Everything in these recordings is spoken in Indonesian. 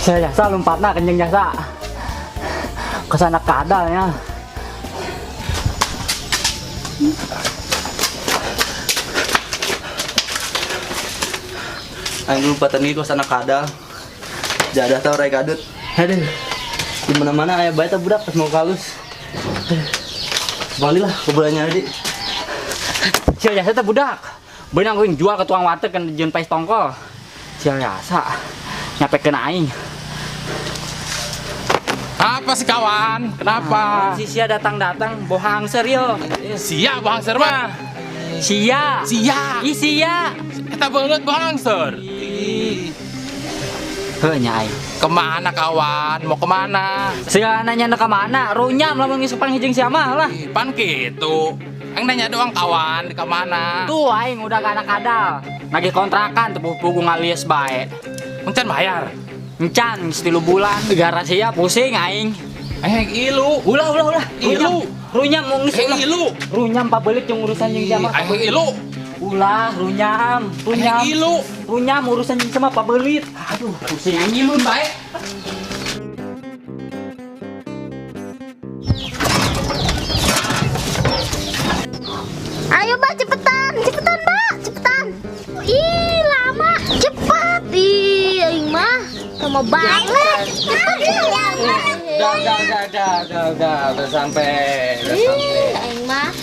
Saya jasa lompatna kenceng jasa. Kesana kadalnya. Aing lompatan ini kesana kadal. Jadah tau rai kadut. Aduh. Di mana-mana aya bae teh budak pas mau kalus. Balilah keberanya di. Saya jasa teh budak. Beunang kuing jual ke tukang warteg kan jeung pais tongkol. Saya jasa nyapekeun aing. Apa sih kawan? Kenapa? Si Sia datang-datang bohang serius. Sia bangser mah. Sia. Sia. Ih Sia. Kita banget bangser. Heuh nya aing. Kemana kawan? Mau kemana? Sia nanya ke mana? Runyam lamun geus panghijing sia mah lah. Pan gitu. Yang nanya doang kawan, ke mana? Tuh aing udah gak anak kadal. Lagi kontrakan teu pugu ngalias bae. Encan bayar. Encan setilu bulan gara sia pusing aing. Ilu. Ulah. Ilu. Runyam mau geus ulah. Ilu. Runyam pabelit jeung urusan jeung sia mah. Ilu. Ulah runyam. Ilu. Runyam urusan jeung sia mah pabelit. Aduh, pusing aing ilun bae. Ayo Mbak, cepetan Mbak, cepetan. Ih, lama, cepet. Ih, aing mah lama banget. Cepet Udah sampai. Aing mah.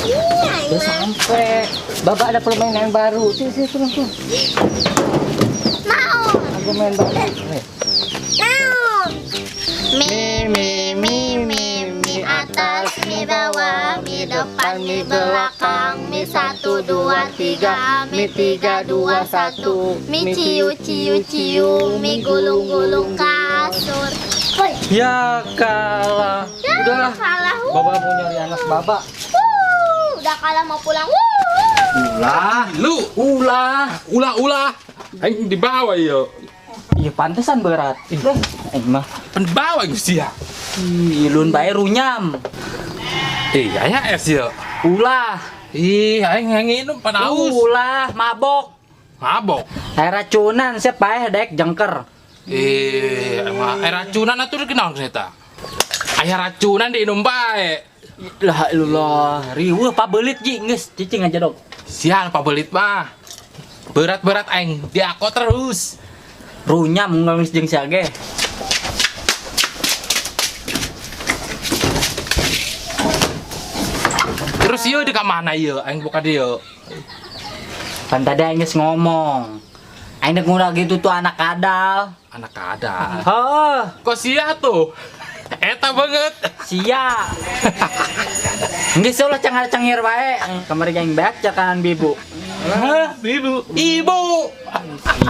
Udah sampai. Bapak ada permainan baru. Sini turun. Mau. Aku main baru. Mau. Mi atas, mi bawah, mi depan, mi belakang, mi 1, 2, 3, mi 3, 2, 1, mi ciu, mi gulung kasur. Woi, Ya kalah. ya Udahlah. kalah. Bapak mau nyari anak bapak. Udah kalah mau pulang. Ulah. Aing dibawa yo. Iya pantesan berat. Mah. Penbawa Sia. Ilun bae runyam. Ya es yo. Ulah. Aing nginum pan aus. Ulah mabok. Mabok. Air racunan siapa dek jengker. Emang air racunan atuh kenal ternyata. Air racunan diinum bae. Lah ilallah, riweuh pabelit ji geus cicing aja dok. Sial pabelit mah. Berat aing diako terus. Runyam ngelis jeung sia ge. Terus ieu di ka mana ieu? Aing buka dieu. Kan tadi aing geus ngomong. Aing dek ngurang gitu tuh anak kadal. Anak kadal. Heuh, Kok sia tuh? Eta banget. sia. Geus ulah cengar-cengir bae. Kamari aing beak cakanan bibu. Hah, ibu.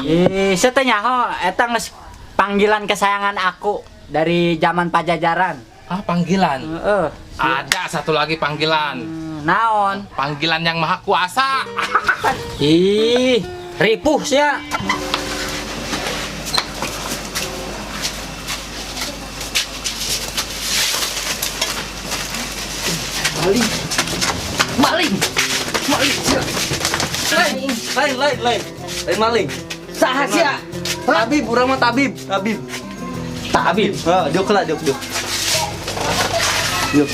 Ih, saya tanya ho, eta geus panggilan kesayangan aku dari zaman Pajajaran. Ah, panggilan. Heeh. Ada satu lagi panggilan. Naon? Panggilan yang maha kuasa. Ih, ripuh sia. Maling. Lain maling. Saha sia? Tabib, urang mah tabib. Tabib. Jok lah. Yuk.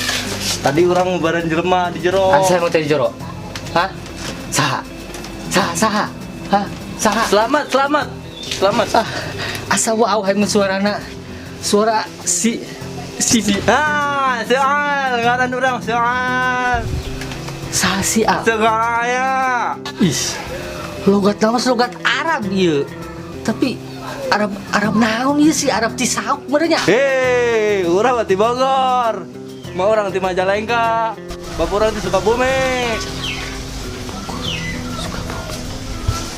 Tadi orang bareng jelema di jero. Saya mau tadi jero. Hah? Saha? Hah? Saha? Selamat. Asa wa hayang suarana. Suara si Soal, ngaran urang soal. saha si A. Segaya. Ih. Logat logat Arab ieu. Tapi Arab naon ieu si Arab Cisauk merenya. Urang di Bogor. Mau orang di Majalengka. Bapak orang di Sukabumi.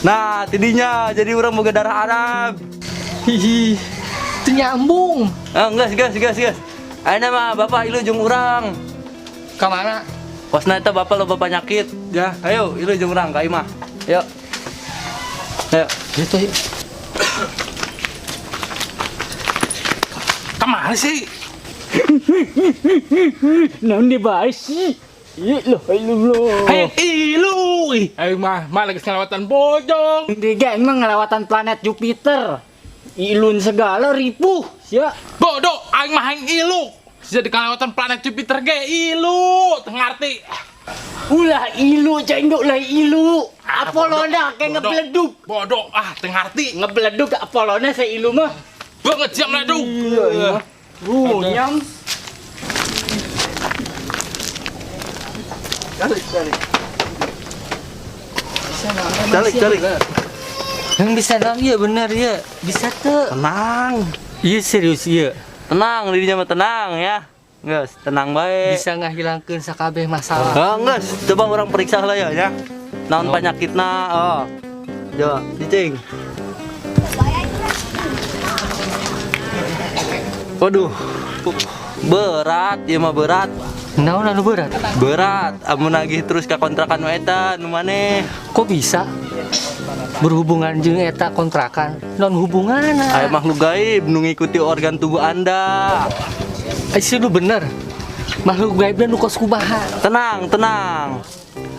Nah, tidinya jadi orang boga darah Arab. Hihi. Itu nyambung. Gas. Ayeuna mah bapak ilu jeung urang. Ka mana? Posna eta bapak lo bapak nyakit. Ya, ayo ilu jeung urang ka imah. Ayo. Gitu yuk. Kemana sih? Naon dibahas sih? Ilah. Hayang ilu. Aing mah lagi ngelawatan bojong. Di geng mah ngelawatan planet Jupiter. Ilun segala ripuh, sia. Bodoh, aing mah aing ilu. Jadi kalawatan planet Jupiter ge ilu, teu ngarti. Ulah ilu, cendok lah ilu. Apolona kayak ngebeleduk. Bodoh, teu ngarti. Ngebeleduk Apolona saya ilu mah. Banget siap meleduk. Runyam. Calik. Yang bisa nang iya bener ya. Bisa tuh. Tenang. Iya serius iya. Tenang, dirinya mah tenang ya. Guys, tenang baik. Bisa ngahilangkeun sakabeh masalah. Guys, coba orang periksa lah ya. Naon penyakitna? Oh. Coba, dicing. Waduh. Berat, ya mah berat. Naon anu berat? Berat, amun nagih terus ke kontrakan eta nu maneh. Kok bisa? Berhubungan jeung eta kontrakan. Non hubungan. Aya makhluk gaib nu ngikuti organ tubuh Anda. Aisyah lu bener. Makhluk gaibnya nu kos kumaha? Tenang.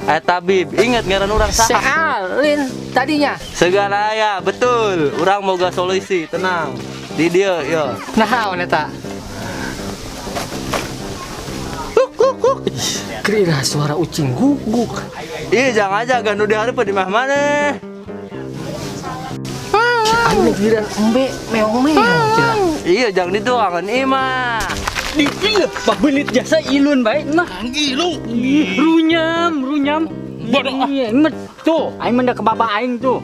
Aya tabib, ingat ngaran urang saha? Sealin tadinya. Segala aya, betul. Urang moga solusi, tenang. Di dieu, yo. Nahaon eta? Kira suara ucing guguk. Ih, jangan aja ganu di hareup di mah maneh. Anu giran embe meong-meong cenah. Iya, jangan dituangan ieu mah. Iya, pabelit jasa ilun baik mah. Aing ilu. Runyam. Bodoh. Iya, emet tuh. Aing mendak ke baba aing tuh.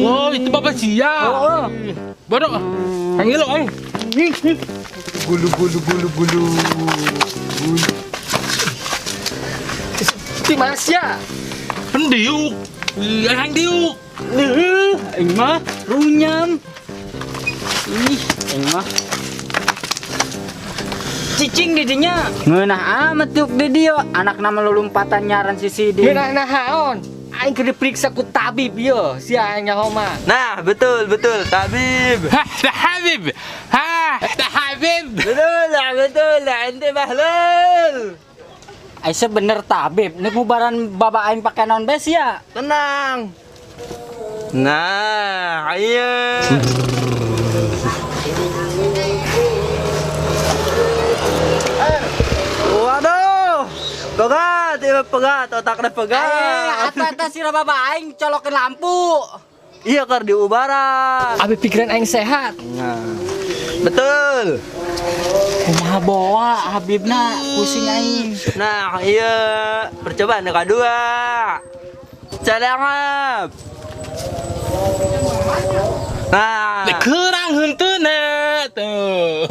Oh, itu bapak sia. Oh. Bodoh. Aing ilu aing. Bulu. Ti Masya. Pendiuk. Aing diuk. Aing mah runyam. Aing mah cicing didinya. Ngeunah amat yuk di dia. Anak nama lulumpatan nyaran si Sidin. Geunah nahaon? Aing keur diperiksa ku tabib yo. Si aing nyaho mah. Nah, betul, tabib. Hah, dah Habib. Dah Habib. Betul lah, ente bahlul. Aisyah bener tabib. Nek mubaran baba aing pakai naon bes ya? Tenang. Nah, ayo. Waduh. Pegat, otaknya pegat. Apa sih baba aing colokin lampu. Iya, kar diubaran. Abi pikiran aing sehat. Nah, betul. Kumaha bawa Habibna pusing aing. Nah, iya. Percobaan yang kedua. Calangap. Nah, Kurang hunteuna tuh.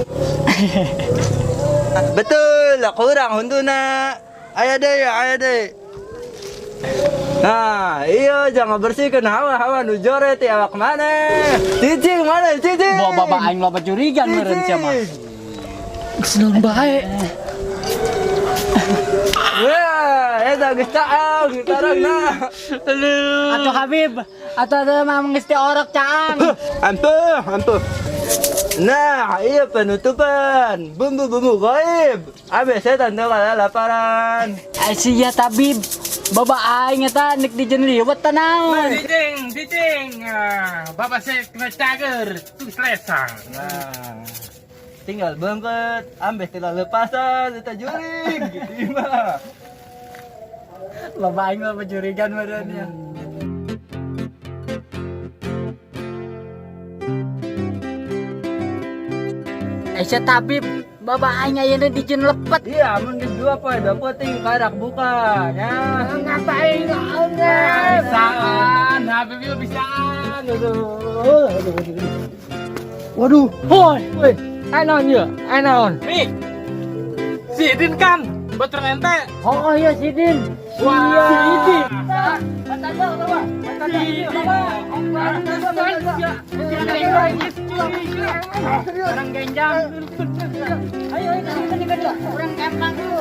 betul. Kurang huntuna. Ayo deh. Nah, iya jangan bersihkan hawa nu joret ya awak mana? Cicing mana? Cicing. Bawa baba aing loba curigan meureun sia mah. Senang bae. Wah, eta geus caang tarangna. Atuh Habib, atuh mah geus teh orok caang. Ampuh. Nah, iya penutupan. Bumbu gaib. Abis setan teu laparan. Sia tabib. Baba aing eta nek dijeun liwet tanaon. Dicing. Bapak saya kena cager, tuh selesai. Nah, tinggal bengket, ambil tinggal lepasan, kita juling gitu mah. Baba aing loba curigan meureun ya. Aisyah tabib, baba aing ayeuna dijeun lepet. Iya, mun geus dua poe, dua penting karak buka ya. Ngapain Bisaan, Habib yuk bisaan. Waduh, hoi. Ainaon ya? Ainaon? Nih, si Idin kan, betul ente. Oh iya Sidin. Wah. Sidin. Orang genjang. Ayo, orang kempang dulu.